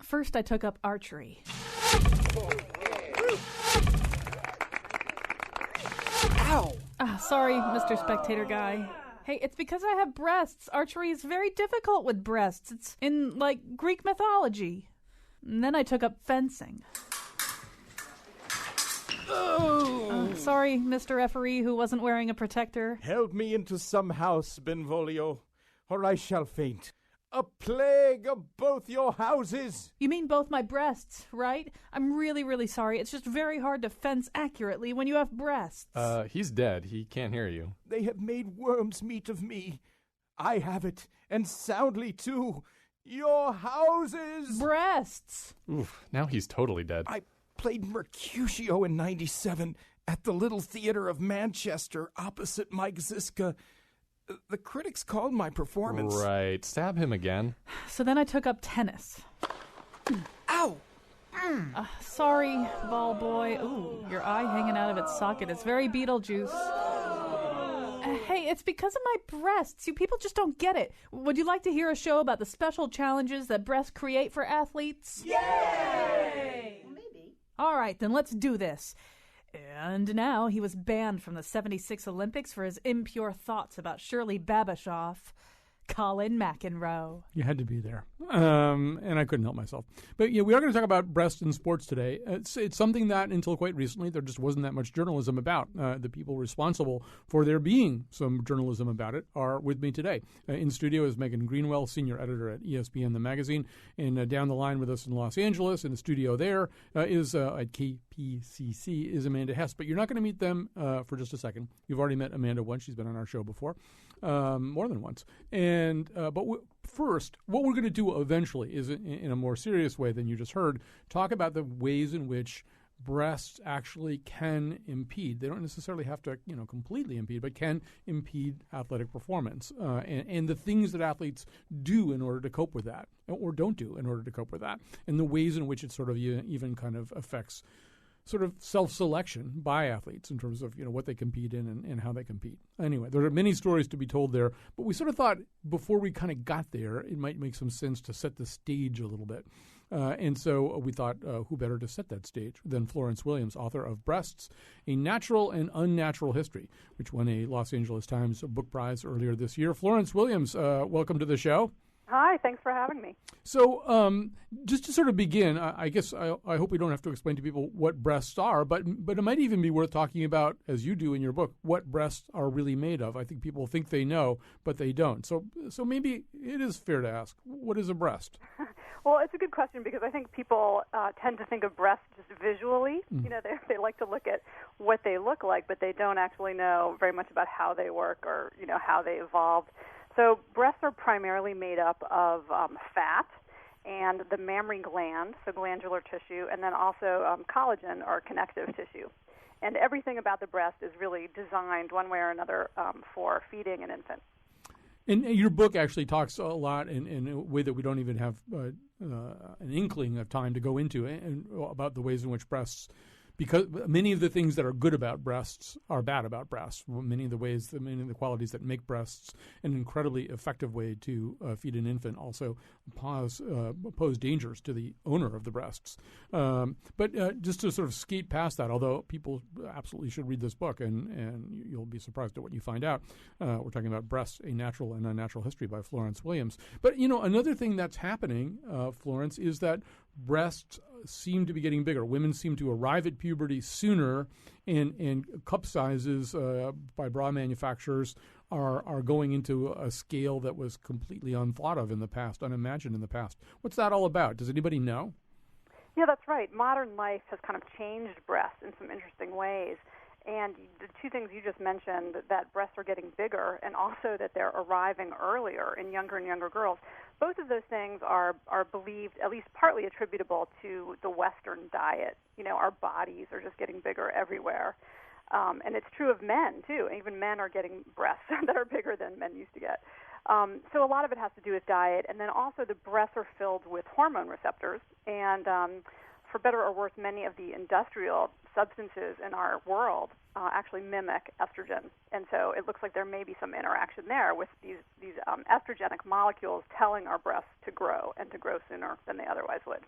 First, I took up archery. Ow! Sorry, Mr. Spectator Guy. Hey, it's because I have breasts. Archery is very difficult with breasts. It's in, Greek mythology. And then I took up fencing. Sorry, Mr. Referee, who wasn't wearing a protector. Help me into some house, Benvolio, or I shall faint. A plague of both your houses! You mean both my breasts, right? I'm really, really sorry. It's just very hard to fence accurately when you have breasts. He's dead. He can't hear you. They have made worm's meat of me. I have it, and soundly too. Your houses! Breasts! Oof, now he's totally dead. I played Mercutio in '97 at the Little Theatre of Manchester opposite Mike Ziska. The critics called my performance. Right. Stab him again. So then I took up tennis. Ow! Sorry, ball boy. Ooh, your eye hanging out of its socket. It's very Beetlejuice. Hey, it's because of my breasts. You people just don't get it. Would you like to hear a show about the special challenges that breasts create for athletes? Yay! Well, maybe. All right, then let's do this. And now he was banned from the '76 Olympics for his impure thoughts about Shirley Babashoff. Colin McEnroe. You had to be there. And I couldn't help myself. But yeah, we are going to talk about breasts in sports today. It's something that until quite recently there just wasn't that much journalism about. The people responsible for there being some journalism about it are with me today. In studio is Megan Greenwell, senior editor at ESPN, the magazine. And down the line with us in Los Angeles, in the studio there, is at KPCC, is Amanda Hess. But you're not going to meet them for just a second. You've already met Amanda once. She's been on our show before. More than once. But first, what we're going to do eventually is, in a more serious way than you just heard, talk about the ways in which breasts actually can impede. They don't necessarily have to, completely impede, but can impede athletic performance, and the things that athletes do in order to cope with that, or don't do in order to cope with that, and the ways in which it sort of even kind of affects sort of self-selection by athletes in terms of what they compete in and how they compete. Anyway, there are many stories to be told there, but we sort of thought before we kind of got there, it might make some sense to set the stage a little bit. And so we thought, who better to set that stage than Florence Williams, author of Breasts, A Natural and Unnatural History, which won a Los Angeles Times Book Prize earlier this year. Florence Williams, welcome to the show. Hi, thanks for having me. So just to sort of begin, I guess I hope we don't have to explain to people what breasts are, but it might even be worth talking about, as you do in your book, what breasts are really made of. I think people think they know, but they don't. So maybe it is fair to ask, what is a breast? Well, it's a good question because I think people tend to think of breasts just visually. Mm-hmm. They like to look at what they look like, but they don't actually know very much about how they work or, how they evolved. So breasts are primarily made up of fat and the mammary gland, so glandular tissue, and then also collagen or connective tissue. And everything about the breast is really designed one way or another for feeding an infant. And your book actually talks a lot in a way that we don't even have an inkling of time to go into and about the ways in which breasts, because many of the things that are good about breasts are bad about breasts. Many of the qualities that make breasts an incredibly effective way to feed an infant also pose dangers to the owner of the breasts. But just to sort of skate past that, although people absolutely should read this book, and you'll be surprised at what you find out. We're talking about Breasts, A Natural and Unnatural History by Florence Williams. But, another thing that's happening, Florence, is that breasts seem to be getting bigger. Women seem to arrive at puberty sooner, and cup sizes by bra manufacturers are going into a scale that was completely unthought of in the past, unimagined in the past. What's that all about? Does anybody know? Yeah, that's right. Modern life has kind of changed breasts in some interesting ways. And the two things you just mentioned, that breasts are getting bigger and also that they're arriving earlier in younger and younger girls, both of those things are believed, at least partly attributable to the Western diet. Our bodies are just getting bigger everywhere. And it's true of men, too. Even men are getting breasts that are bigger than men used to get. So a lot of it has to do with diet. And then also the breasts are filled with hormone receptors. And for better or worse, many of the industrial substances in our world actually mimic estrogen. And so it looks like there may be some interaction there with these estrogenic molecules telling our breasts to grow and to grow sooner than they otherwise would.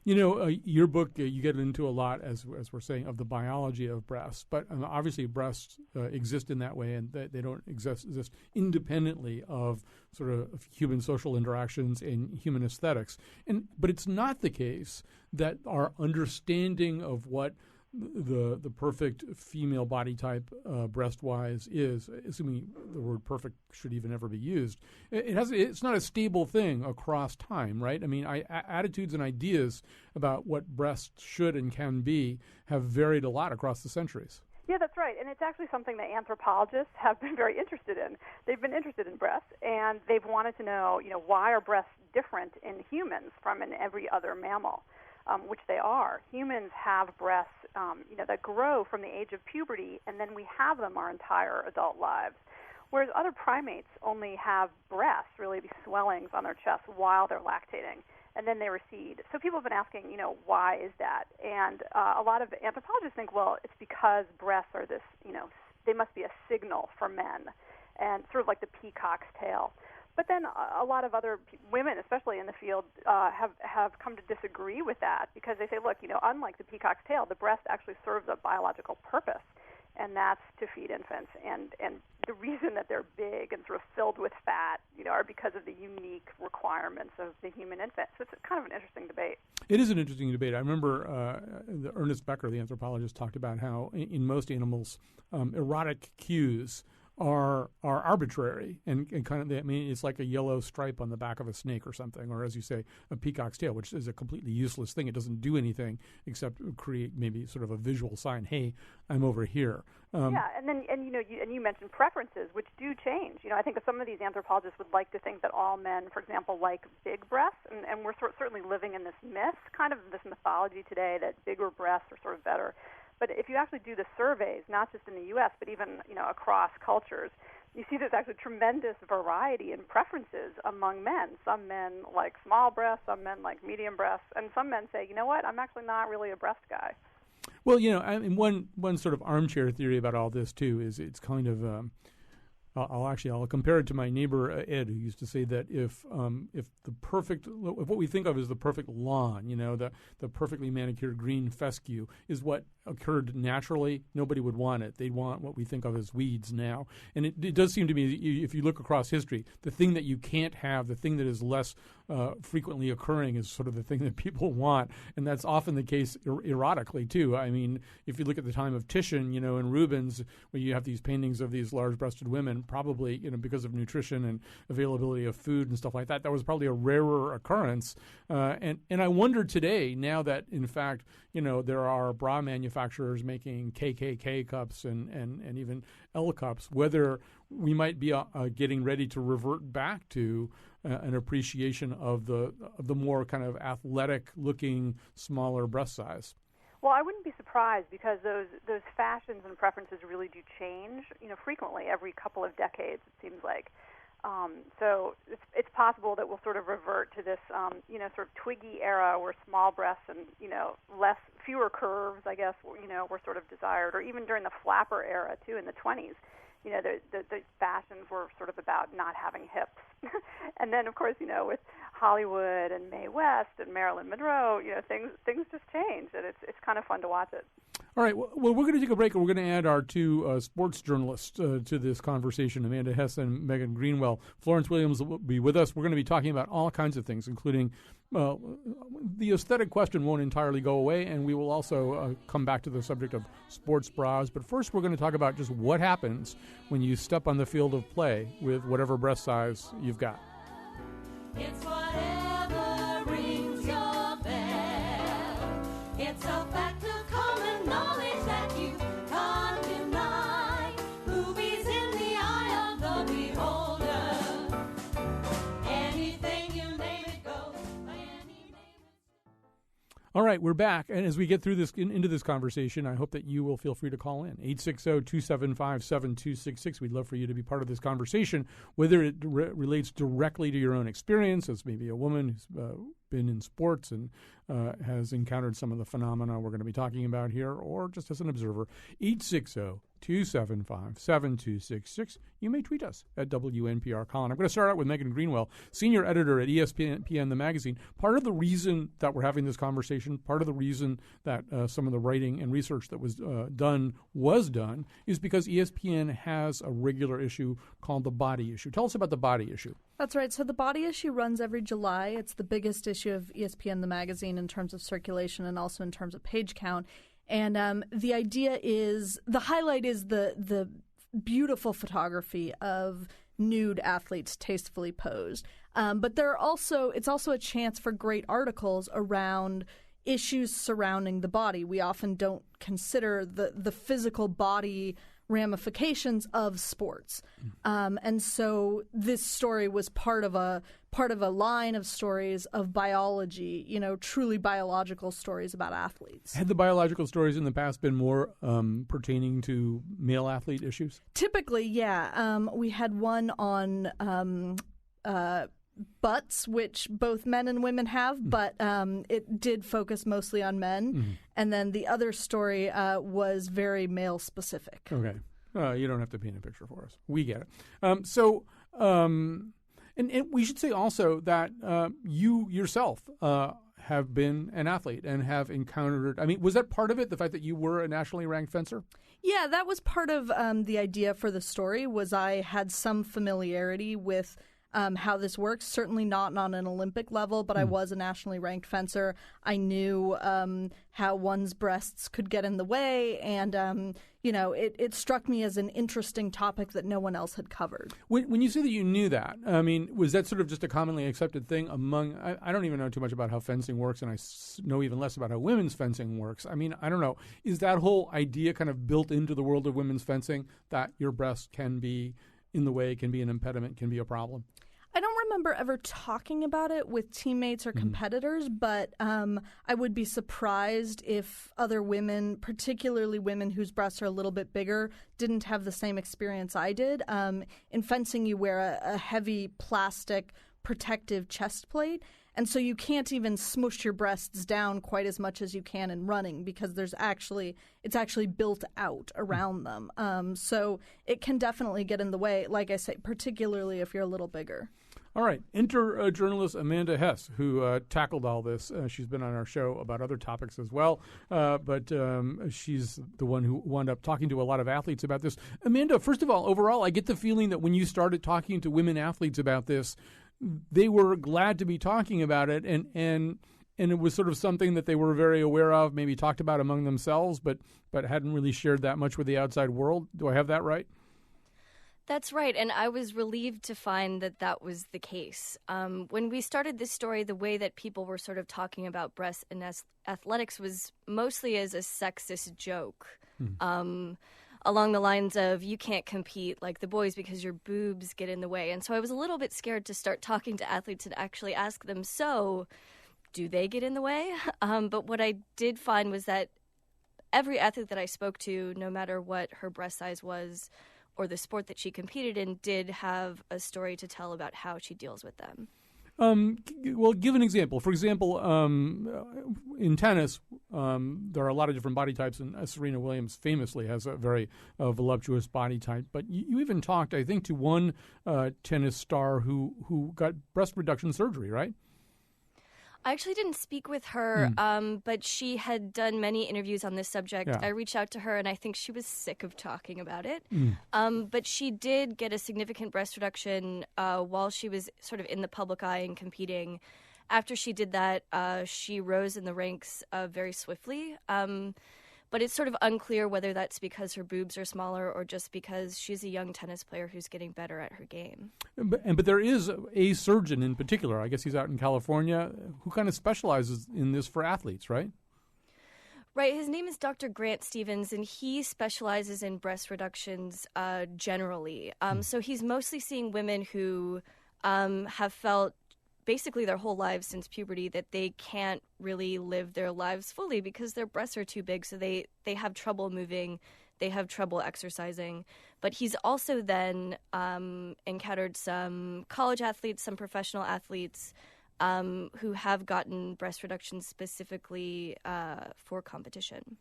You know, your book, you get into a lot, as we're saying, of the biology of breasts. But obviously breasts exist in that way, and they don't exist independently of sort of human social interactions and human aesthetics. But it's not the case that our understanding of what the perfect female body type breast-wise is, assuming the word perfect should even ever be used, it's not a stable thing across time, right? I mean, attitudes and ideas about what breasts should and can be have varied a lot across the centuries. Yeah, that's right. And it's actually something that anthropologists have been very interested in. They've been interested in breasts, and they've wanted to know, why are breasts different in humans from in every other mammal? Which they are. Humans have breasts, that grow from the age of puberty, and then we have them our entire adult lives. Whereas other primates only have breasts, really these swellings on their chest while they're lactating, and then they recede. So people have been asking, why is that? And a lot of anthropologists think, well, it's because breasts are this, they must be a signal for men, and sort of like the peacock's tail. But then a lot of other women, especially in the field, have come to disagree with that because they say, look, unlike the peacock's tail, the breast actually serves a biological purpose, and that's to feed infants. And the reason that they're big and sort of filled with fat, are because of the unique requirements of the human infant. So it's kind of an interesting debate. It is an interesting debate. I remember Ernest Becker, the anthropologist, talked about how in most animals, erotic cues are arbitrary and kind of, it's like a yellow stripe on the back of a snake or something, or as you say, a peacock's tail, which is a completely useless thing. It doesn't do anything except create maybe sort of a visual sign, hey, I'm over here. You mentioned preferences, which do change. I think that some of these anthropologists would like to think that all men, for example, like big breasts, and we're certainly living in this myth, kind of this mythology today that bigger breasts are sort of better. But if you actually do the surveys, not just in the U.S., but even across cultures, you see there's actually tremendous variety in preferences among men. Some men like small breasts, some men like medium breasts, and some men say, you know what, I'm actually not really a breast guy. Well, one sort of armchair theory about all this too is it's kind of I'll compare it to my neighbor Ed, who used to say that if what we think of as the perfect lawn, the perfectly manicured green fescue is what occurred naturally, nobody would want it. They'd want what we think of as weeds now. And it does seem to me, if you look across history, the thing that you can't have, the thing that is less frequently occurring is sort of the thing that people want. And that's often the case erotically, too. I mean, if you look at the time of Titian, and Rubens, where you have these paintings of these large-breasted women, probably, because of nutrition and availability of food and stuff like that, that was probably a rarer occurrence. And I wonder today, now that, in fact, there are bra manufacturers making KKK cups and even L cups, whether we might be getting ready to revert back to an appreciation of the more kind of athletic-looking, smaller breast size. Well, I wouldn't be surprised because those fashions and preferences really do change, frequently every couple of decades, it seems like. So it's possible that we'll sort of revert to this, sort of twiggy era where small breasts and, fewer curves, I guess, were sort of desired, or even during the flapper era, too, in the 20s. The fashions were sort of about not having hips. And then, of course, with Hollywood and Mae West and Marilyn Monroe, things just change, and it's kind of fun to watch it. All right. Well, we're going to take a break, and we're going to add our two sports journalists to this conversation, Amanda Hess and Megan Greenwell. Florence Williams will be with us. We're going to be talking about all kinds of things, including the aesthetic question won't entirely go away, and we will also come back to the subject of sports bras. But first, we're going to talk about just what happens when you step on the field of play with whatever breast size you've got. It's whatever rings your bell. It's a fact of common knowledge that you can't deny. Movies in the eye of the beholder. Anything you name it goes. All right, we're back, and as we get through this into this conversation, I hope that you will feel free to call in 860-275-7266. We'd love for you to be part of this conversation, whether it relates directly to your own experience as maybe a woman who's been in sports and has encountered some of the phenomena we're going to be talking about here, or just as an observer, 860-275-7266. You may tweet us at WNPR Colin. I'm going to start out with Megan Greenwell, senior editor at ESPN, the magazine. Part of the reason that we're having this conversation, part of the reason that some of the writing and research that was done is because ESPN has a regular issue called the Body Issue. Tell us about the Body Issue. That's right. So the Body Issue runs every July. It's the biggest issue of ESPN, the magazine, in terms of circulation and also in terms of page count. And the idea is, the highlight is the beautiful photography of nude athletes tastefully posed. But it's also a chance for great articles around issues surrounding the body. We often don't consider the physical body ramifications of sports. And so this story was part of a line of stories of biology, truly biological stories about athletes. Had the biological stories in the past been more pertaining to male athlete issues? Typically, yeah. We had one on butts, which both men and women have, but it did focus mostly on men. Mm-hmm. And then the other story was very male specific. Okay. You don't have to paint a picture for us. We get it. And we should say also that you yourself have been an athlete and have encountered, was that part of it, the fact that you were a nationally ranked fencer? Yeah, that was part of the idea for the story, was I had some familiarity with how this works, certainly not on an Olympic level, but I was a nationally ranked fencer. I knew how one's breasts could get in the way, and it struck me as an interesting topic that no one else had covered. When you say that you knew that, was that sort of just a commonly accepted thing among, I don't even know too much about how fencing works, and I know even less about how women's fencing works. I don't know. Is that whole idea kind of built into the world of women's fencing, that your breast can be in the way, can be an impediment, can be a problem? I don't remember ever talking about it with teammates or competitors, but I would be surprised if other women, particularly women whose breasts are a little bit bigger, didn't have the same experience I did. In fencing, you wear a heavy plastic protective chest plate, and so you can't even smush your breasts down quite as much as you can in running, because it's actually built out around them. So it can definitely get in the way, like I say, particularly if you're a little bigger. All right. Enter journalist Amanda Hess, who tackled all this. She's been on our show about other topics as well, but she's the one who wound up talking to a lot of athletes about this. Amanda, first of all, overall, I get the feeling that when you started talking to women athletes about this, they were glad to be talking about it, and it was sort of something that they were very aware of, maybe talked about among themselves, but hadn't really shared that much with the outside world. Do I have that right? That's right, and I was relieved to find that was the case. When we started this story, the way that people were sort of talking about breasts and athletics was mostly as a sexist joke, along the lines of, you can't compete like the boys because your boobs get in the way. And so I was a little bit scared to start talking to athletes and actually ask them, so do they get in the way? But what I did find was that every athlete that I spoke to, no matter what her breast size was, or the sport that she competed in, did have a story to tell about how she deals with them. Well, give an example. For example, in tennis, there are a lot of different body types, and Serena Williams famously has a very voluptuous body type. But you even talked, I think, to one tennis star who got breast reduction surgery, right? I actually didn't speak with her, but she had done many interviews on this subject. Yeah. I reached out to her, and I think she was sick of talking about it. But she did get a significant breast reduction while she was sort of in the public eye and competing. After she did that, she rose in the ranks very swiftly. But it's sort of unclear whether that's because her boobs are smaller or just because she's a young tennis player who's getting better at her game. But there is a surgeon in particular, I guess he's out in California, who kind of specializes in this for athletes, right? Right. His name is Dr. Grant Stevens, and he specializes in breast reductions generally. So he's mostly seeing women who have felt basically their whole lives since puberty that they can't really live their lives fully because their breasts are too big, so they have trouble moving, they have trouble exercising. But he's also then encountered some college athletes, some professional athletes who have gotten breast reduction specifically for competition.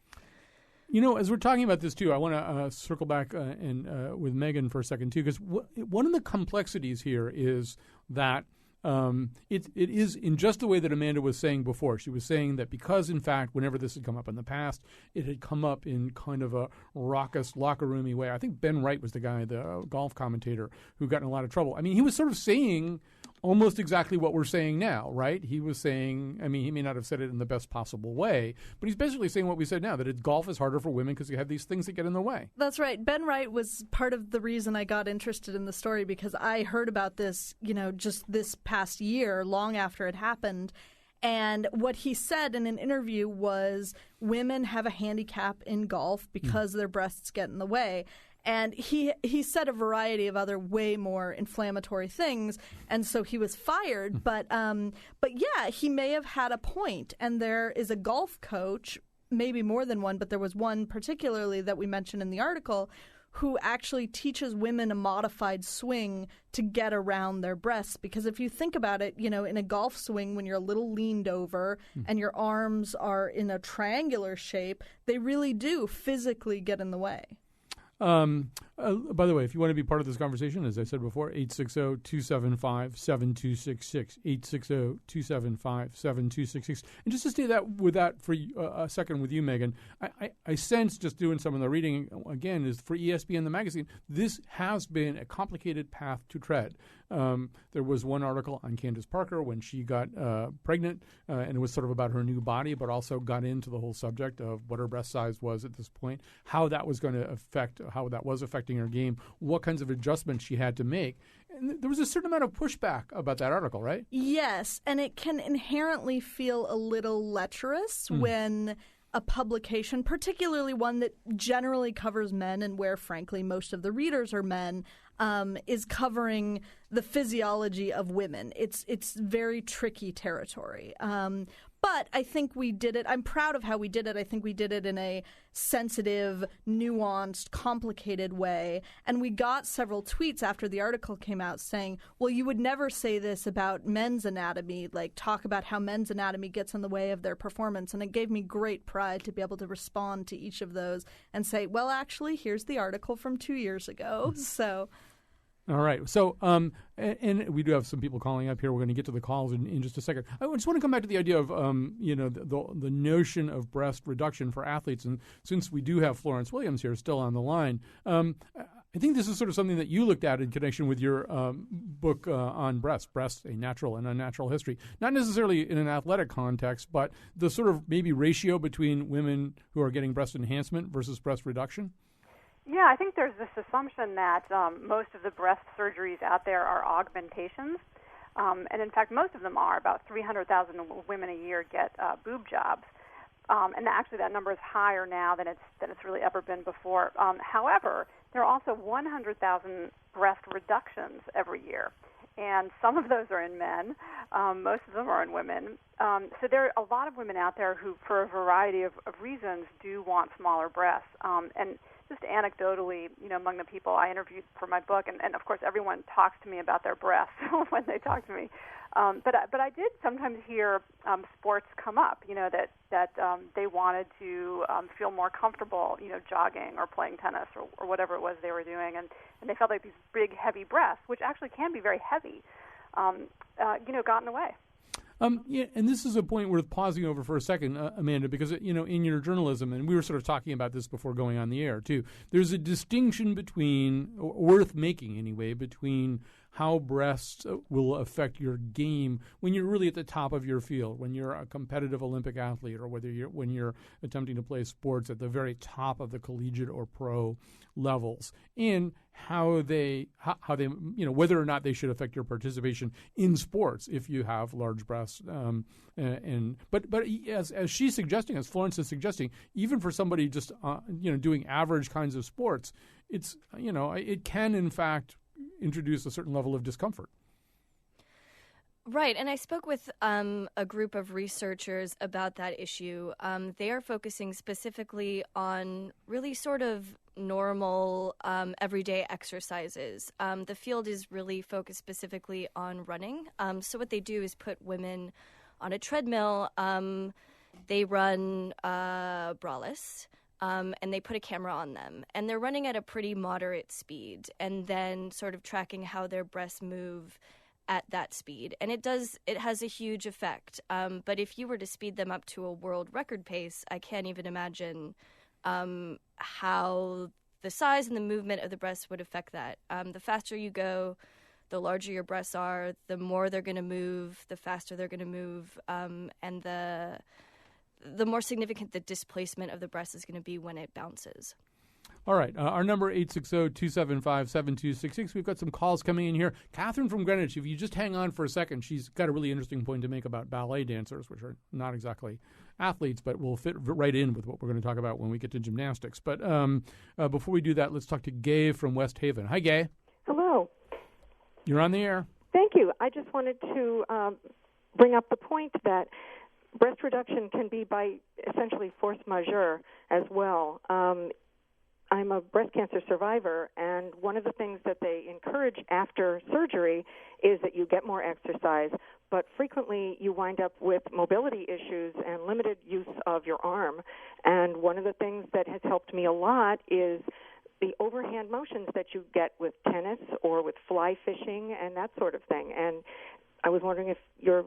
You know, as we're talking about this, too, I want to circle back and with Megan for a second, too, because one of the complexities here is that it is in just the way that Amanda was saying before. She was saying that because, in fact, whenever this had come up in the past, it had come up in kind of a raucous, locker roomy way. I think Ben Wright was the guy, the golf commentator, who got in a lot of trouble. I mean, he was sort of saying almost exactly what we're saying now, right? He was saying, I mean, he may not have said it in the best possible way, but he's basically saying what we said now, that golf is harder for women because you have these things that get in the way. That's right. Ben Wright was part of the reason I got interested in the story, because I heard about this, just this past year, long after it happened. And what he said in an interview was women have a handicap in golf because their breasts get in the way. And he said a variety of other way more inflammatory things, and so he was fired. But yeah, he may have had a point. And there is a golf coach, maybe more than one, but there was one particularly that we mentioned in the article, who actually teaches women a modified swing to get around their breasts. Because if you think about it, in a golf swing, when you're a little leaned over and your arms are in a triangular shape, they really do physically get in the way. By the way, if you want to be part of this conversation, as I said before, 860-275-7266, 860-275-7266. And just to stay with that for a second with you, Megan, I sense, just doing some of the reading again, is for ESPN, the magazine, this has been a complicated path to tread. There was one article on Candace Parker when she got pregnant, and it was sort of about her new body, but also got into the whole subject of what her breast size was at this point, how that was going to affect, how that was affecting her game, what kinds of adjustments she had to make. And there was a certain amount of pushback about that article, right? Yes, and it can inherently feel a little lecherous when a publication, particularly one that generally covers men and where, frankly, most of the readers are men, is covering the physiology of women. It's very tricky territory. But I think we did it. I'm proud of how we did it. I think we did it in a sensitive, nuanced, complicated way. And we got several tweets after the article came out saying, well, you would never say this about men's anatomy, like talk about how men's anatomy gets in the way of their performance. And it gave me great pride to be able to respond to each of those and say, well, actually, here's the article from 2 years ago. So... All right. So, and we do have some people calling up here. We're going to get to the calls in just a second. I just want to come back to the idea of, the notion of breast reduction for athletes. And since we do have Florence Williams here still on the line, I think this is sort of something that you looked at in connection with your book on breast, a natural and unnatural history. Not necessarily in an athletic context, but the sort of maybe ratio between women who are getting breast enhancement versus breast reduction. Yeah, I think there's this assumption that most of the breast surgeries out there are augmentations. And in fact, most of them are. About 300,000 women a year get boob jobs. And actually that number is higher now than it's really ever been before. However, there are also 100,000 breast reductions every year. And some of those are in men. Most of them are in women. So there are a lot of women out there who, for a variety of reasons, do want smaller breasts. And just anecdotally, among the people I interviewed for my book, and of course everyone talks to me about their breasts when they talk to me. But I did sometimes hear sports come up, that they wanted to feel more comfortable, jogging or playing tennis or whatever it was they were doing, and they felt like these big, heavy breasts, which actually can be very heavy, got in the way. Yeah, and this is a point worth pausing over for a second, Amanda, because, in your journalism, and we were sort of talking about this before going on the air, too, there's a distinction worth making anyway, between how breasts will affect your game when you're really at the top of your field, when you're a competitive Olympic athlete, or when you're attempting to play sports at the very top of the collegiate or pro levels, and how they whether or not they should affect your participation in sports if you have large breasts. But as she's suggesting, as Florence is suggesting, even for somebody just doing average kinds of sports, it's it can in fact introduce a certain level of discomfort. Right, and I spoke with a group of researchers about that issue. They are focusing specifically on really sort of normal, everyday exercises. The field is really focused specifically on running. So what they do is put women on a treadmill. They run braless. And they put a camera on them. And they're running at a pretty moderate speed and then sort of tracking how their breasts move at that speed. And it has a huge effect. But if you were to speed them up to a world record pace, I can't even imagine how the size and the movement of the breasts would affect that. The faster you go, the larger your breasts are, the more they're going to move, the faster they're going to move, and the more significant the displacement of the breast is going to be when it bounces. All right. Our number 860-275-7266. We've got some calls coming in here. Catherine from Greenwich, if you just hang on for a second, she's got a really interesting point to make about ballet dancers, which are not exactly athletes, but will fit right in with what we're going to talk about when we get to gymnastics. But before we do that, let's talk to Gay from West Haven. Hi, Gay. Hello. You're on the air. Thank you. I just wanted to bring up the point that breast reduction can be by essentially force majeure as well. I'm a breast cancer survivor, and one of the things that they encourage after surgery is that you get more exercise, but frequently you wind up with mobility issues and limited use of your arm. And one of the things that has helped me a lot is the overhand motions that you get with tennis or with fly fishing and that sort of thing. And I was wondering if your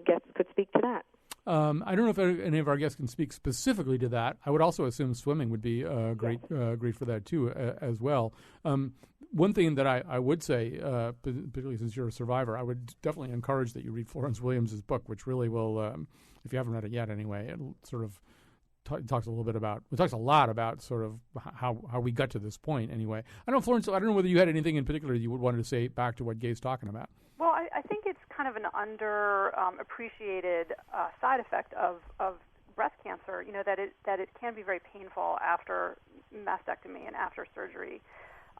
guests could speak to that. I don't know if any of our guests can speak specifically to that. I would also assume swimming would be great for that, too, as well. One thing that I would say, particularly since you're a survivor, I would definitely encourage that you read Florence Williams' book, which really will, if you haven't read it yet anyway, it sort of talks a lot about sort of how we got to this point anyway. I don't know, Florence, I don't know whether you had anything in particular you would want to say back to what Gay's talking about. Well, I think it's kind of an appreciated side effect of breast cancer, that it can be very painful after mastectomy and after surgery,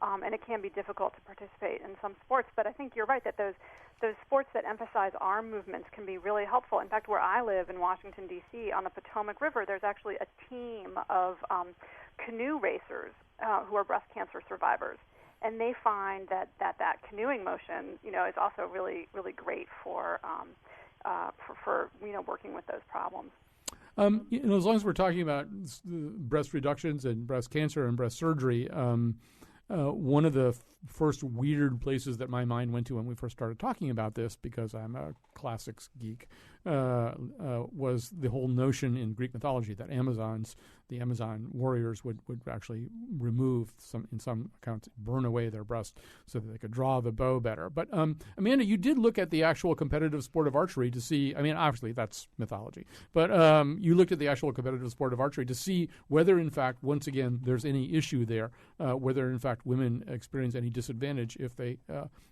and it can be difficult to participate in some sports. But I think you're right that those sports that emphasize arm movements can be really helpful. In fact, where I live in Washington, D.C., on the Potomac River, there's actually a team of canoe racers who are breast cancer survivors. And they find that canoeing motion, is also really, really great for working with those problems. As long as we're talking about breast reductions and breast cancer and breast surgery, one of the first weird places that my mind went to when we first started talking about this, because I'm a classics geek, was the whole notion in Greek mythology that the Amazon warriors would actually remove in some accounts, burn away their breast so that they could draw the bow better. But Amanda, you did look at the actual competitive sport of archery to see, obviously that's mythology, but you looked at the actual competitive sport of archery to see whether in fact, once again, there's any issue there, whether in fact women experience any disadvantage if they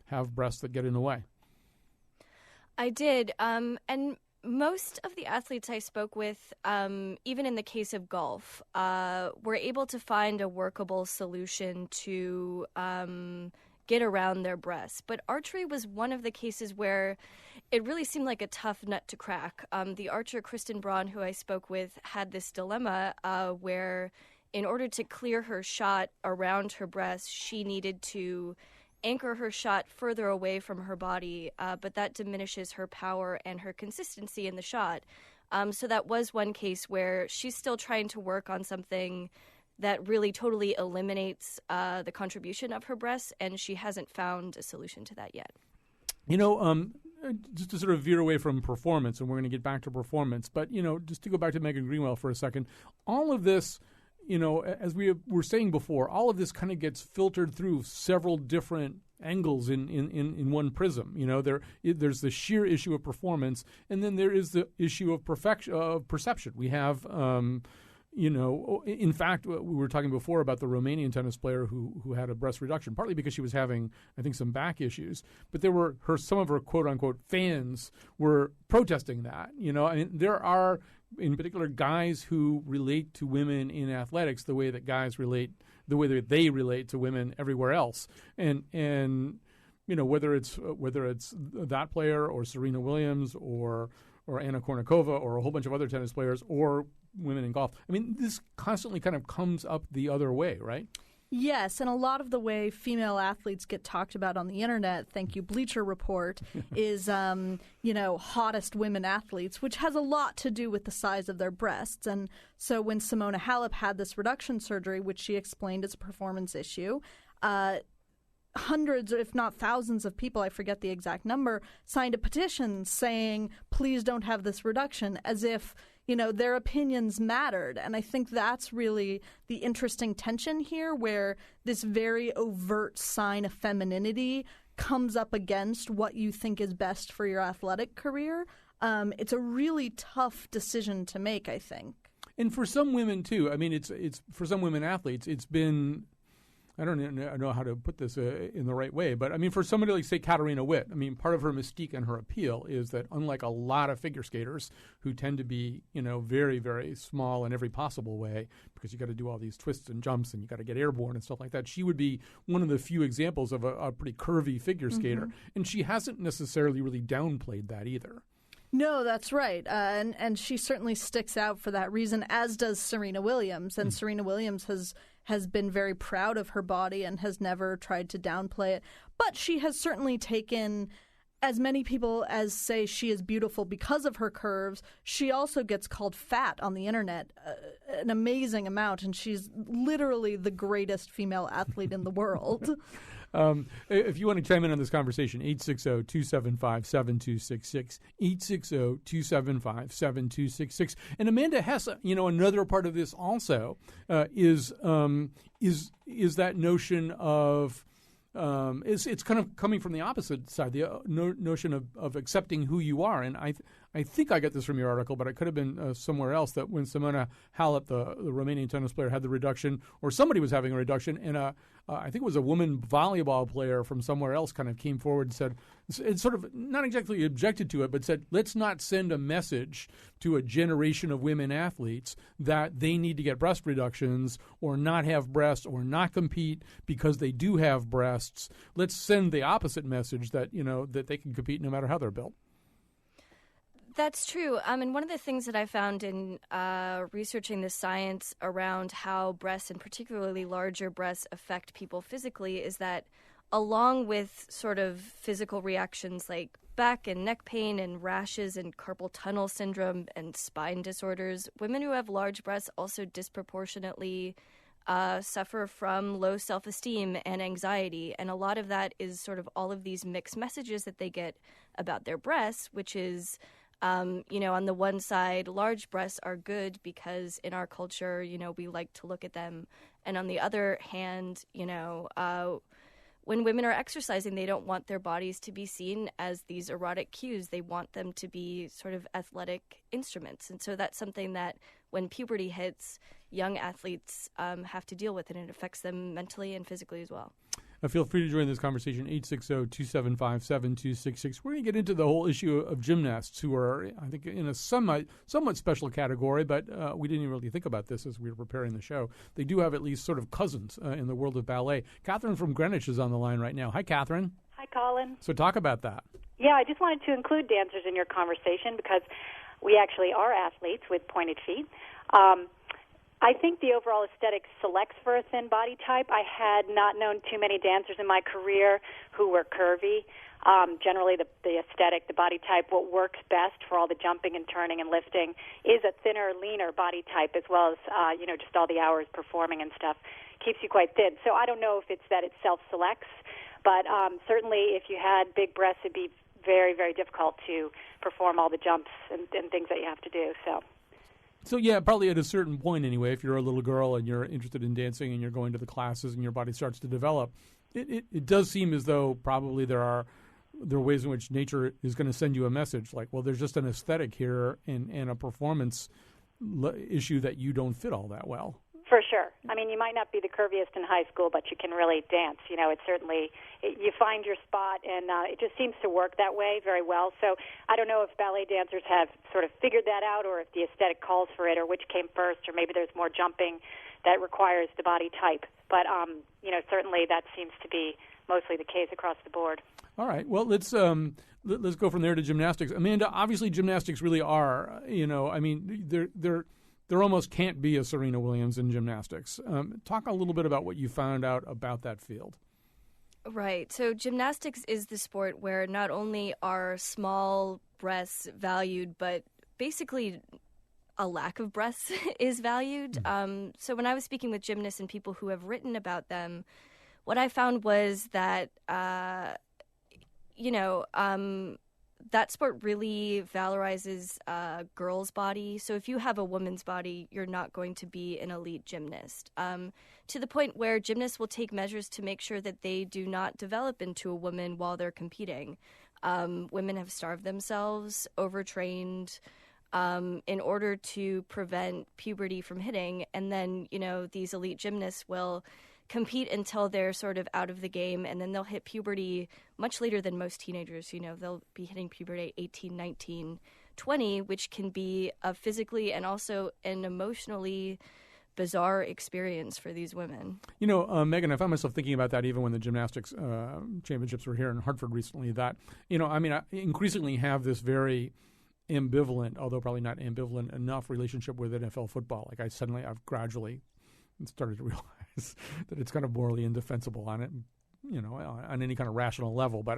have breasts that get in the way. I did, and most of the athletes I spoke with, even in the case of golf, were able to find a workable solution to get around their breasts. But archery was one of the cases where it really seemed like a tough nut to crack. The archer, Kristen Braun, who I spoke with, had this dilemma where in order to clear her shot around her breast, she needed to anchor her shot further away from her body, but that diminishes her power and her consistency in the shot. So that was one case where she's still trying to work on something that really totally eliminates the contribution of her breasts, and she hasn't found a solution to that yet. Just to sort of veer away from performance, and we're going to get back to performance, but, just to go back to Megan Greenwell for a second, all of this, as we were saying before, all of this kind of gets filtered through several different angles in one prism. There's the sheer issue of performance, and then there is the issue of perception. We have, in fact, we were talking before about the Romanian tennis player who had a breast reduction, partly because she was having, I think, some back issues. But some of her quote unquote fans were protesting that. There are, in particular, guys who relate to women in athletics the way that they relate to women everywhere else. And whether it's that player or Serena Williams or Anna Kournikova or a whole bunch of other tennis players or women in golf. I mean, this constantly kind of comes up the other way, right? Yes, and a lot of the way female athletes get talked about on the internet, thank you Bleacher Report, is, hottest women athletes, which has a lot to do with the size of their breasts. And so when Simona Halep had this reduction surgery, which she explained as a performance issue, hundreds, if not thousands of people, I forget the exact number, signed a petition saying, please don't have this reduction, as if, their opinions mattered. And I think that's really the interesting tension here, where this very overt sign of femininity comes up against what you think is best for your athletic career. It's a really tough decision to make, I think. And for some women, too, I mean, it's for some women athletes, it's been, I don't know how to put this in the right way, but I mean, for somebody like, say, Katarina Witt, I mean, part of her mystique and her appeal is that unlike a lot of figure skaters who tend to be, very, very small in every possible way, because you got to do all these twists and jumps and you got to get airborne and stuff like that, she would be one of the few examples of a pretty curvy figure skater. And she hasn't necessarily really downplayed that either. No, that's right. And she certainly sticks out for that reason, as does Serena Williams. And Serena Williams has been very proud of her body and has never tried to downplay it. But she has certainly taken as many people as say she is beautiful because of her curves. She also gets called fat on the internet an amazing amount, and she's literally the greatest female athlete in the world. If you want to chime in on this conversation, 860-275-7266, 860-275-7266. And Amanda Hess, another part of this also is that notion of it's kind of coming from the opposite side, the notion of accepting who you are. And I think I got this from your article, but it could have been somewhere else, that when Simona Halep, the Romanian tennis player, had the reduction, or somebody was having a reduction, and I think it was a woman volleyball player from somewhere else kind of came forward and said, it's sort of not exactly objected to it, but said, let's not send a message to a generation of women athletes that they need to get breast reductions or not have breasts or not compete because they do have breasts. Let's send the opposite message that, that they can compete no matter how they're built. That's true. And one of the things that I found in researching the science around how breasts, and particularly larger breasts, affect people physically is that along with sort of physical reactions like back and neck pain and rashes and carpal tunnel syndrome and spine disorders, women who have large breasts also disproportionately suffer from low self-esteem and anxiety. And a lot of that is sort of all of these mixed messages that they get about their breasts, which is on the one side, large breasts are good because in our culture, we like to look at them. And on the other hand, when women are exercising, they don't want their bodies to be seen as these erotic cues. They want them to be sort of athletic instruments. And so that's something that when puberty hits, young athletes have to deal with, and it affects them mentally and physically as well. Feel free to join this conversation, 860-275-7266. We're going to get into the whole issue of gymnasts who are, I think, in a somewhat special category, but we didn't even really think about this as we were preparing the show. They do have at least sort of cousins in the world of ballet. Catherine from Greenwich is on the line right now. Hi, Catherine. Hi, Colin. So talk about that. Yeah, I just wanted to include dancers in your conversation because we actually are athletes with pointed feet. I think the overall aesthetic selects for a thin body type. I had not known too many dancers in my career who were curvy. Generally, the aesthetic, the body type, what works best for all the jumping and turning and lifting is a thinner, leaner body type, as well as, just all the hours performing and stuff keeps you quite thin. So I don't know if it's that it self-selects, but certainly if you had big breasts, it'd be very, very difficult to perform all the jumps and things that you have to do. So, yeah, probably at a certain point anyway, if you're a little girl and you're interested in dancing and you're going to the classes and your body starts to develop, it does seem as though probably there are ways in which nature is going to send you a message like, well, there's just an aesthetic here and a performance issue that you don't fit all that well. For sure. I mean, you might not be the curviest in high school, but you can really dance. It's certainly, you find your spot, and it just seems to work that way very well. So I don't know if ballet dancers have sort of figured that out, or if the aesthetic calls for it, or which came first, or maybe there's more jumping that requires the body type. But, certainly that seems to be mostly the case across the board. All right. Well, let's go from there to gymnastics. Amanda, obviously gymnastics really are, I mean, there almost can't be a Serena Williams in gymnastics. Talk a little bit about what you found out about that field. Right. So gymnastics is the sport where not only are small breasts valued, but basically a lack of breasts is valued. So when I was speaking with gymnasts and people who have written about them, what I found was that, that sport really valorizes a girl's body. So if you have a woman's body, you're not going to be an elite gymnast. To the point where gymnasts will take measures to make sure that they do not develop into a woman while they're competing. Women have starved themselves, overtrained, in order to prevent puberty from hitting. And then, these elite gymnasts will compete until they're sort of out of the game, and then they'll hit puberty much later than most teenagers. They'll be hitting puberty at 18, 19, 20, which can be a physically and also an emotionally bizarre experience for these women. Megan, I found myself thinking about that even when the gymnastics championships were here in Hartford recently, that, I increasingly have this very ambivalent, although probably not ambivalent enough, relationship with NFL football. Like I've gradually started to realize that it's kind of morally indefensible on it, on any kind of rational level. But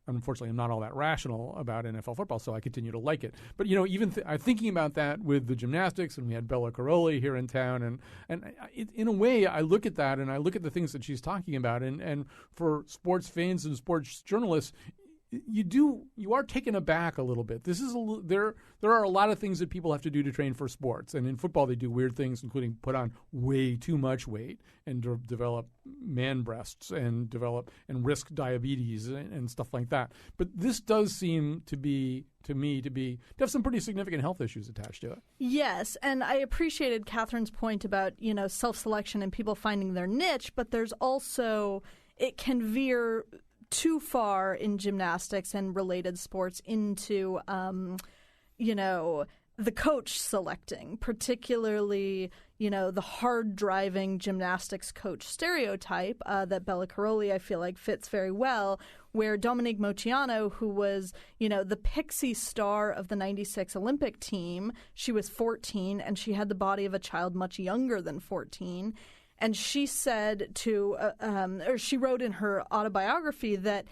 unfortunately, I'm not all that rational about NFL football, so I continue to like it. But, even I'm thinking about that with the gymnastics, and we had Bella Caroli here in town, and in a way, I look at that, and I look at the things that she's talking about, and for sports fans and sports journalists, you are taken aback a little bit. There are a lot of things that people have to do to train for sports, and in football they do weird things, including put on way too much weight and develop man breasts and risk diabetes and stuff like that. But this does seem to have some pretty significant health issues attached to it. Yes, and I appreciated Catherine's point about self-selection and people finding their niche, but there's also it can veer too far in gymnastics and related sports into, the coach selecting, particularly, the hard-driving gymnastics coach stereotype that Bella Caroli, I feel like, fits very well, where Dominique Moceanu, who was, the pixie star of the 96 Olympic team, she was 14, and she had the body of a child much younger than 14. And she said she wrote in her autobiography that,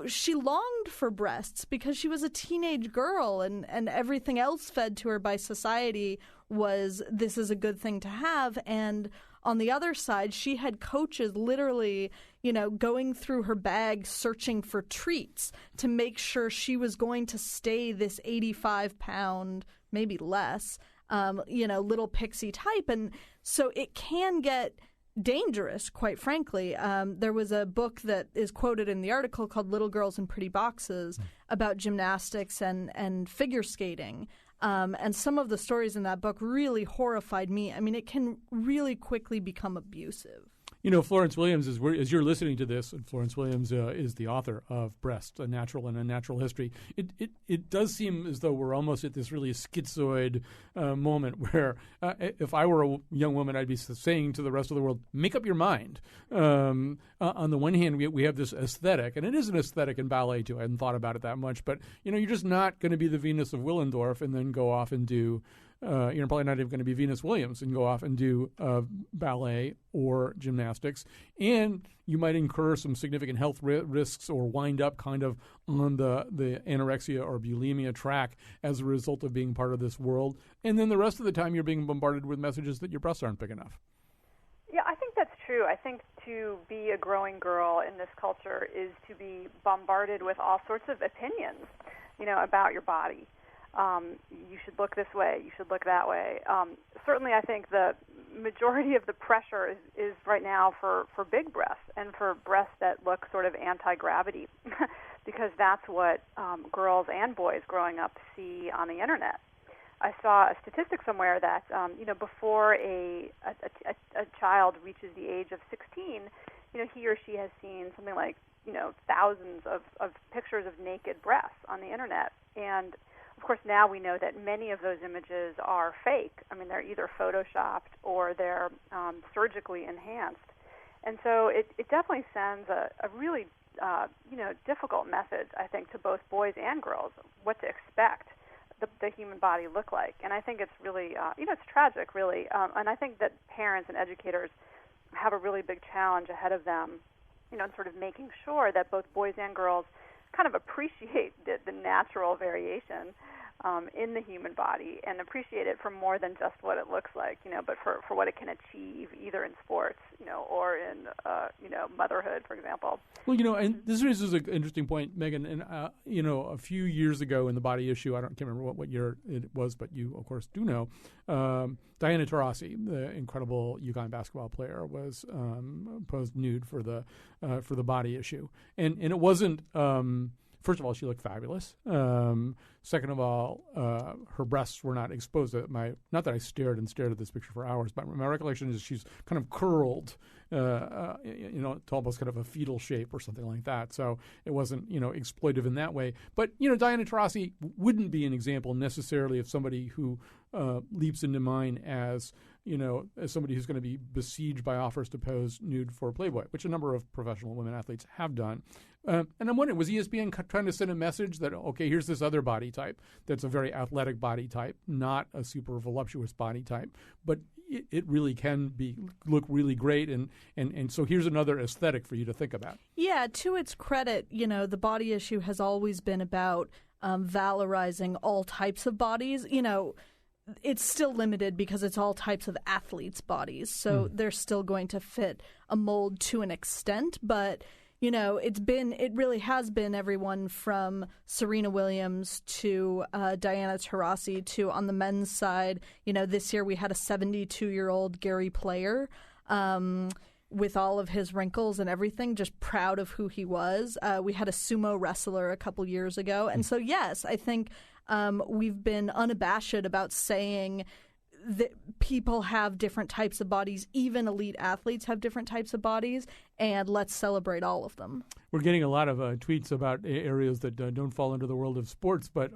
she longed for breasts because she was a teenage girl and everything else fed to her by society was this is a good thing to have. And on the other side, she had coaches literally, going through her bag searching for treats to make sure she was going to stay this 85-pound, maybe less, little pixie type. And so it can get dangerous, quite frankly. There was a book that is quoted in the article called Little Girls in Pretty Boxes about gymnastics and figure skating. And some of the stories in that book really horrified me. I mean, it can really quickly become abusive. Florence Williams, as you're listening to this, and Florence Williams is the author of Breast, A Natural and Unnatural History. It does seem as though we're almost at this really schizoid moment where if I were a young woman, I'd be saying to the rest of the world, make up your mind. On the one hand, we have this aesthetic, and it is an aesthetic in ballet too. I hadn't thought about it that much, but you're just not going to be the Venus of Willendorf and then go off and do you're probably not even going to be Venus Williams and go off and do ballet or gymnastics. And you might incur some significant health risks or wind up kind of on the anorexia or bulimia track as a result of being part of this world. And then the rest of the time you're being bombarded with messages that your breasts aren't big enough. Yeah, I think that's true. I think to be a growing girl in this culture is to be bombarded with all sorts of opinions, about your body. You should look this way, you should look that way. Certainly I think the majority of the pressure is right now for big breasts and for breasts that look sort of anti-gravity because that's what girls and boys growing up see on the internet. I saw a statistic somewhere that, before a child reaches the age of 16, he or she has seen something like, thousands of pictures of naked breasts on the internet. And of course, now we know that many of those images are fake. I mean, they're either photoshopped or they're surgically enhanced. And so it definitely sends a really difficult message, I think, to both boys and girls, what to expect the human body look like. And I think it's really, it's tragic, really. And I think that parents and educators have a really big challenge ahead of them, in sort of making sure that both boys and girls kind of appreciate the natural variation in the human body and appreciate it for more than just what it looks like, but for what it can achieve either in sports, or in, motherhood, for example. Well, and this raises an interesting point, Megan. And, a few years ago in the body issue, can't remember what year it was, but you, of course, do know, Diana Taurasi, the incredible UConn basketball player, was posed nude for the body issue. And it wasn't... First of all, she looked fabulous. Second of all, her breasts were not exposed. Not that I stared at this picture for hours, but my recollection is she's kind of curled, to almost kind of a fetal shape or something like that. So it wasn't, exploitive in that way. But, Diana Taurasi wouldn't be an example necessarily of somebody who leaps into mind as somebody who's going to be besieged by offers to pose nude for Playboy, which a number of professional women athletes have done. And I'm wondering, was ESPN trying to send a message that, okay, here's this other body type that's a very athletic body type, not a super voluptuous body type, but it really can look really great, and so here's another aesthetic for you to think about. Yeah, to its credit, the body issue has always been about valorizing all types of bodies. It's still limited because it's all types of athletes' bodies, so they're still going to fit a mold to an extent, but it really has been everyone from Serena Williams to Diana Taurasi to, on the men's side, this year we had a 72-year-old Gary Player with all of his wrinkles and everything, just proud of who he was. We had a sumo wrestler a couple years ago. And so, yes, I think we've been unabashed about saying that people have different types of bodies, even elite athletes have different types of bodies, and let's celebrate all of them. We're getting a lot of tweets about areas that don't fall into the world of sports, but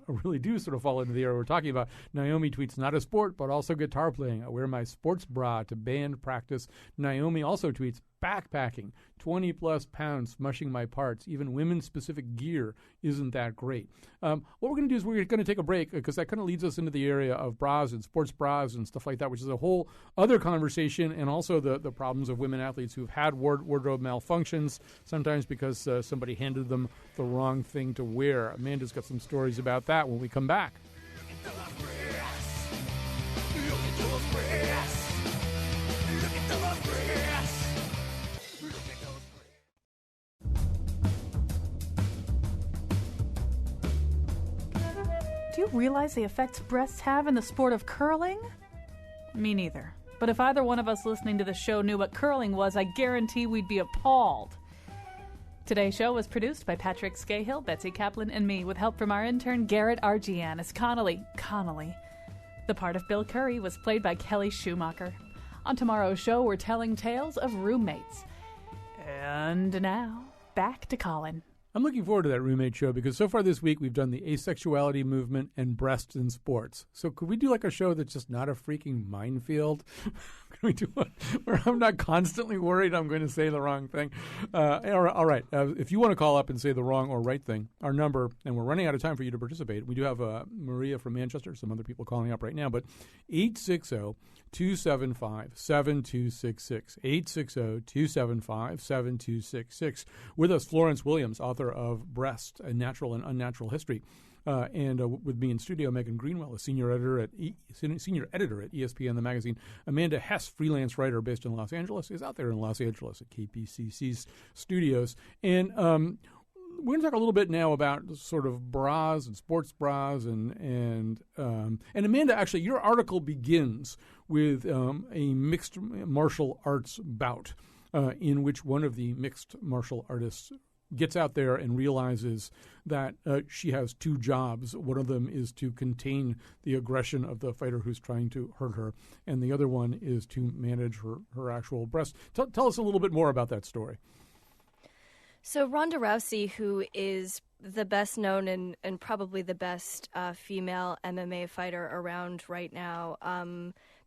really do sort of fall into the area we're talking about. Naomi tweets, not a sport, but also guitar playing. I wear my sports bra to band practice. Naomi also tweets, backpacking, 20-plus pounds smushing my parts. Even women-specific gear isn't that great. What we're going to do is we're going to take a break because that kind of leads us into the area of bras and sports bras and stuff like that, which is a whole other conversation, and also the problems of women athletes who've had wardrobe malfunctions, sometimes because somebody handed them the wrong thing to wear. Amanda's got some stories about that when we come back. Do you realize the effects breasts have in the sport of curling? Me neither. But if either one of us listening to the show knew what curling was, I guarantee we'd be appalled. Today's show was produced by Patrick Scahill, Betsy Kaplan, and me, with help from our intern Garrett Argian as Connolly. The part of Bill Curry was played by Kelly Schumacher. On tomorrow's show, we're telling tales of roommates. And now, back to Colin. I'm looking forward to that roommate show because so far this week we've done the asexuality movement and breasts in sports. So could we do like a show that's just not a freaking minefield? Can we do one where I'm not constantly worried I'm going to say the wrong thing? All right. If you want to call up and say the wrong or right thing, our number, and we're running out of time for you to participate. We do have Maria from Manchester, some other people calling up right now, but 860-275-7266. 860-275-7266. With us, Florence Williams, author of Breast, A Natural and Unnatural History. And with me in studio, Megan Greenwell, a senior editor at ESPN, the magazine. Amanda Hess, freelance writer based in Los Angeles, is out there in Los Angeles at KPCC's studios. And we're going to talk a little bit now about sort of bras and sports bras. And Amanda, actually, your article begins with a mixed martial arts bout in which one of the mixed martial artists gets out there and realizes that she has two jobs. One of them is to contain the aggression of the fighter who's trying to hurt her, and the other one is to manage her actual breast. Tell us a little bit more about that story. So Ronda Rousey, who is the best known and probably the best female MMA fighter around right now,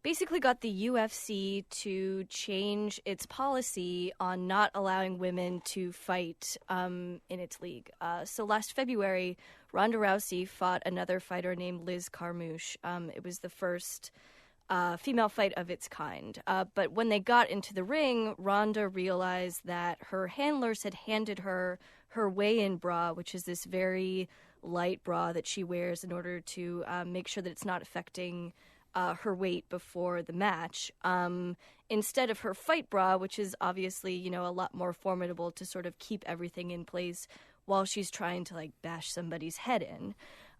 basically got the UFC to change its policy on not allowing women to fight in its league. So last February, Ronda Rousey fought another fighter named Liz Carmouche. It was the first female fight of its kind. But when they got into the ring, Ronda realized that her handlers had handed her weigh-in bra, which is this very light bra that she wears in order to make sure that it's not affecting her weight before the match, instead of her fight bra, which is obviously, a lot more formidable to sort of keep everything in place while she's trying to, bash somebody's head in.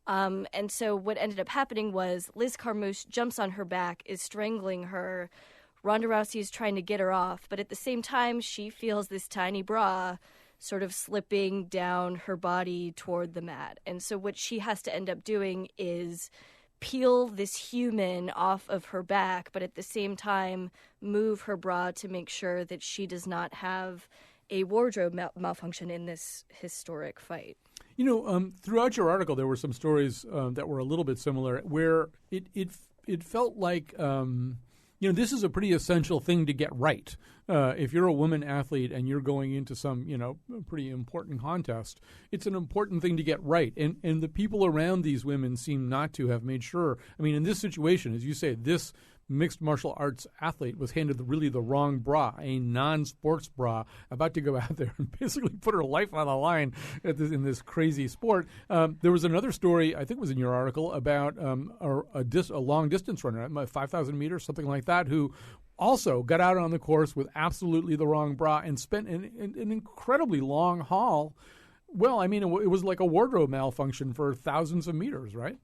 And so what ended up happening was Liz Carmouche jumps on her back, is strangling her. Ronda Rousey is trying to get her off, but at the same time, she feels this tiny bra sort of slipping down her body toward the mat. And so what she has to end up doing is peel this human off of her back, but at the same time move her bra to make sure that she does not have a wardrobe malfunction in this historic fight. Throughout your article, there were some stories that were a little bit similar, where it felt like this is a pretty essential thing to get right. If you're a woman athlete and you're going into some pretty important contest, it's an important thing to get right. And the people around these women seem not to have made sure. I mean, in this situation, as you say, this mixed martial arts athlete was handed really the wrong bra, a non-sports bra, about to go out there and basically put her life on the line in this crazy sport. There was another story, I think it was in your article, about a long-distance runner, 5,000 meters, something like that, who also got out on the course with absolutely the wrong bra and spent an incredibly long haul. Well, I mean, it was like a wardrobe malfunction for thousands of meters, right?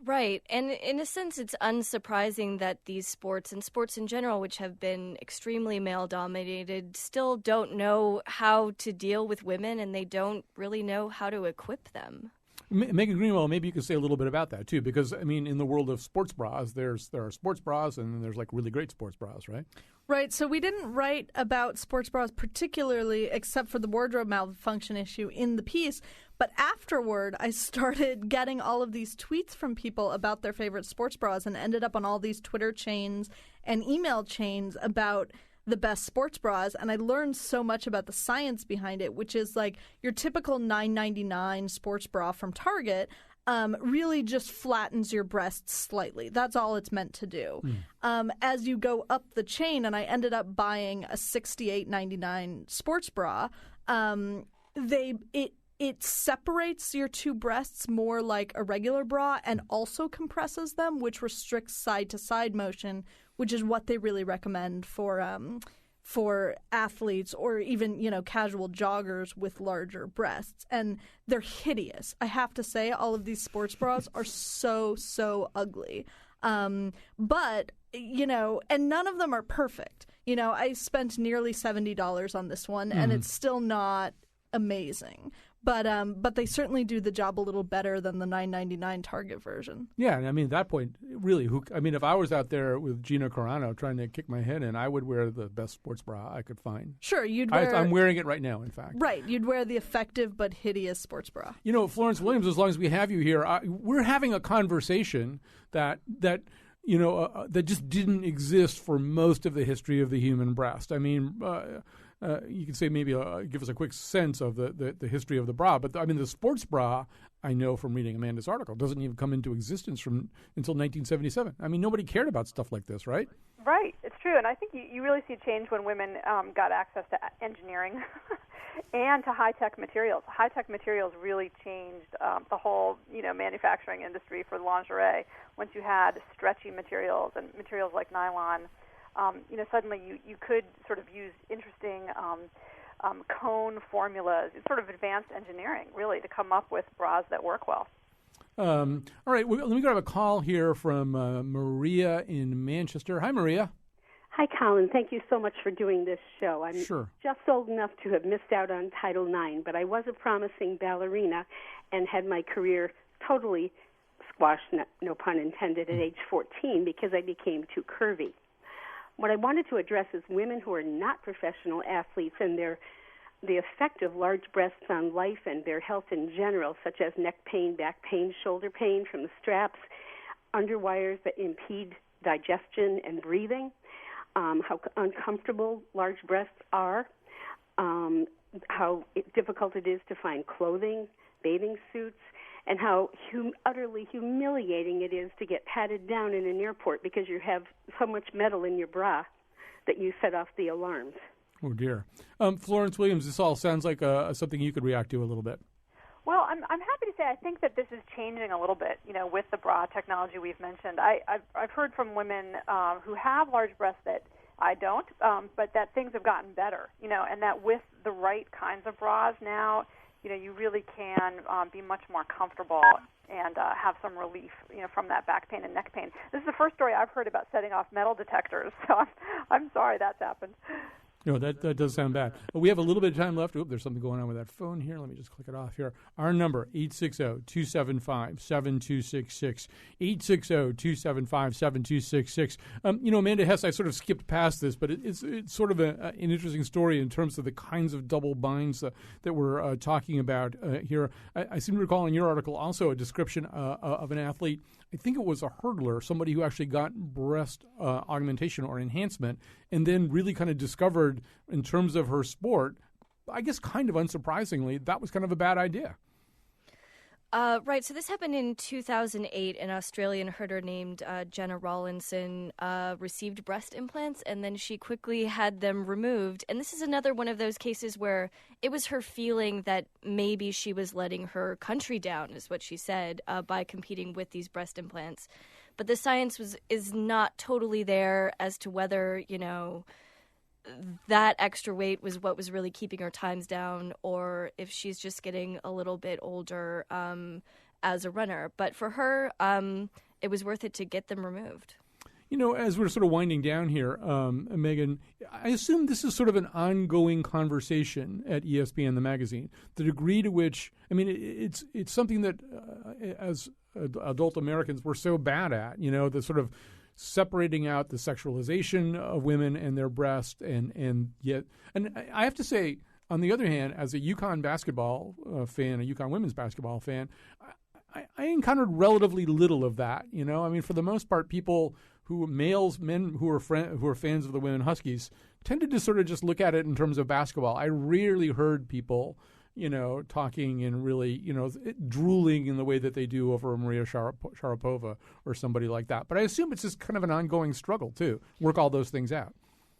Right. And in a sense, it's unsurprising that these sports and sports in general, which have been extremely male-dominated, still don't know how to deal with women, and they don't really know how to equip them. Megan Greenwell, maybe you could say a little bit about that, too, because, I mean, in the world of sports bras, there are sports bras and then there's, really great sports bras, right? Right. So we didn't write about sports bras particularly, except for the wardrobe malfunction issue in the piece. But afterward, I started getting all of these tweets from people about their favorite sports bras and ended up on all these Twitter chains and email chains about the best sports bras. And I learned so much about the science behind it, which is like your typical $9.99 sports bra from Target really just flattens your breasts slightly. That's all it's meant to do. As you go up the chain, and I ended up buying a $68.99 sports bra, it separates your two breasts more like a regular bra and also compresses them, which restricts side-to-side motion, which is what they really recommend for athletes or even, casual joggers with larger breasts. And they're hideous. I have to say, all of these sports bras are so, so ugly. But, and none of them are perfect. I spent nearly $70 on this one, and it's still not amazing. But they certainly do the job a little better than the $9.99 Target version. Yeah, and I mean, at that point, really, if I was out there with Gina Carano trying to kick my head in, I would wear the best sports bra I could find. Sure, you'd wear... I'm wearing it right now, in fact. Right, you'd wear the effective but hideous sports bra. Florence Williams, as long as we have you here, we're having a conversation that just didn't exist for most of the history of the human breast. I mean... you could say maybe give us a quick sense of the history of the bra. But, the sports bra, I know from reading Amanda's article, doesn't even come into existence until 1977. I mean, nobody cared about stuff like this, right? Right. It's true. And I think you really see a change when women got access to engineering and to high-tech materials. High-tech materials really changed the whole, manufacturing industry for lingerie. Once you had stretchy materials and materials like nylon, suddenly you could sort of use interesting cone formulas. It's sort of advanced engineering, really, to come up with bras that work well. All right, let me grab a call here from Maria in Manchester. Hi, Maria. Hi, Colin. Thank you so much for doing this show. I'm Sure. just old enough to have missed out on Title IX, but I was a promising ballerina and had my career totally squashed, no pun intended, at age 14 because I became too curvy. What I wanted to address is women who are not professional athletes and their the effect of large breasts on life and their health in general, such as neck pain, back pain, shoulder pain from the straps, underwires that impede digestion and breathing, how uncomfortable large breasts are, how difficult it is to find clothing, bathing suits, and how utterly humiliating it is to get patted down in an airport because you have so much metal in your bra that you set off the alarms. Oh, dear. Florence Williams, this all sounds like something you could react to a little bit. Well, I'm happy to say I think that this is changing a little bit, with the bra technology we've mentioned. I've heard from women who have large breasts that I don't, but that things have gotten better, and that with the right kinds of bras now, you really can be much more comfortable and have some relief, from that back pain and neck pain. This is the first story I've heard about setting off metal detectors, so I'm sorry that's happened. That does sound bad. We have a little bit of time left. There's something going on with that phone here. Let me just click it off here. Our number, 860-275-7266. 860-275-7266. Amanda Hess, I sort of skipped past this, but it's sort of an interesting story in terms of the kinds of double binds that we're talking about here. I seem to recall in your article also a description of an athlete. I think it was a hurdler, somebody who actually got breast augmentation or enhancement and then really kind of discovered in terms of her sport, I guess kind of unsurprisingly, that was kind of a bad idea. Right. So this happened in 2008. An Australian herder named Jenna Rawlinson received breast implants, and then she quickly had them removed. And this is another one of those cases where it was her feeling that maybe she was letting her country down, is what she said, by competing with these breast implants. But the science is not totally there as to whether, that extra weight was what was really keeping her times down, or if she's just getting a little bit older as a runner. But for her, it was worth it to get them removed. As we're sort of winding down here, Megan, I assume this is sort of an ongoing conversation at ESPN, the magazine. The degree to which, it's something that as adult Americans we're so bad at, the sort of separating out the sexualization of women and their breast, and I have to say, on the other hand, as a UConn basketball fan, a UConn women's basketball fan, I encountered relatively little of that. For the most part, people men who are fans of the women Huskies tended to sort of just look at it in terms of basketball. I rarely heard people talking and really, drooling in the way that they do over Maria Sharapova or somebody like that. But I assume it's just kind of an ongoing struggle, too. Work all those things out.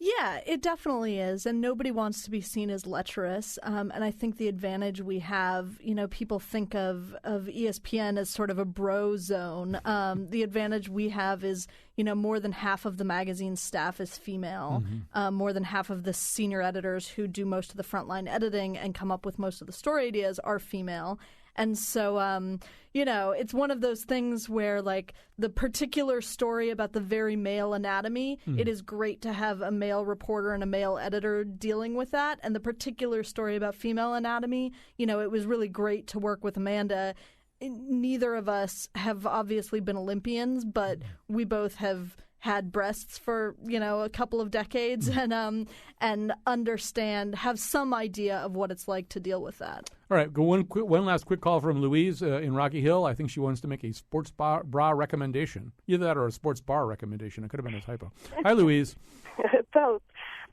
Yeah, it definitely is, and nobody wants to be seen as lecherous. And I think the advantage we have, people think of ESPN as sort of a bro zone. The advantage we have is, more than half of the magazine's staff is female. Mm-hmm. More than half of the senior editors who do most of the frontline editing and come up with most of the story ideas are female. And so, it's one of those things where, like, the particular story about the very male anatomy, it is great to have a male reporter and a male editor dealing with that. And the particular story about female anatomy, it was really great to work with Amanda. Neither of us have obviously been Olympians, but we both have had breasts for, a couple of decades and have some idea of what it's like to deal with that. All right, one last quick call from Louise in Rocky Hill. I think she wants to make a sports bra recommendation. Either that or a sports bar recommendation. It could have been a typo. Hi, Louise. Both.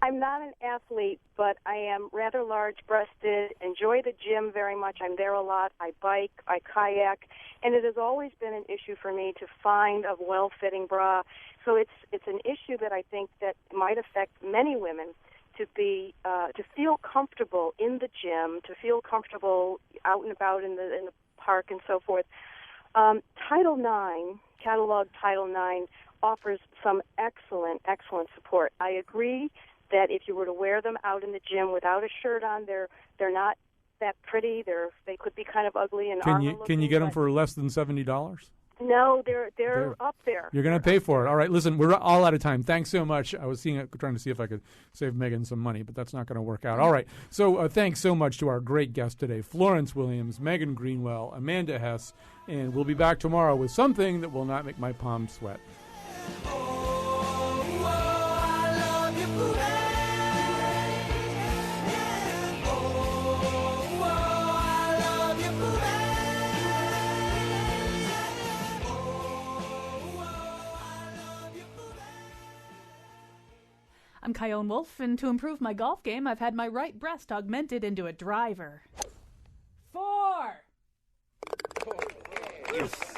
I'm not an athlete, but I am rather large-breasted, enjoy the gym very much. I'm there a lot. I bike, I kayak, and it has always been an issue for me to find a well-fitting bra. So it's an issue that I think that might affect many women to feel comfortable in the gym, to feel comfortable out and about in the park and so forth. Title IX, catalog Title IX, offers some excellent support. I agree that if you were to wear them out in the gym without a shirt on, they're not that pretty. They could be kind of ugly and Can you get them for less than $70? No, they're up there. You're going to pay for it. All right, listen, we're all out of time. Thanks so much. I was trying to see if I could save Megan some money, but that's not going to work out. All right, so thanks so much to our great guests today, Florence Williams, Megan Greenwell, Amanda Hess, and we'll be back tomorrow with something that will not make my palms sweat. I love you, I'm Kyone Wolf, and to improve my golf game, I've had my right breast augmented into a driver. 4! Yes.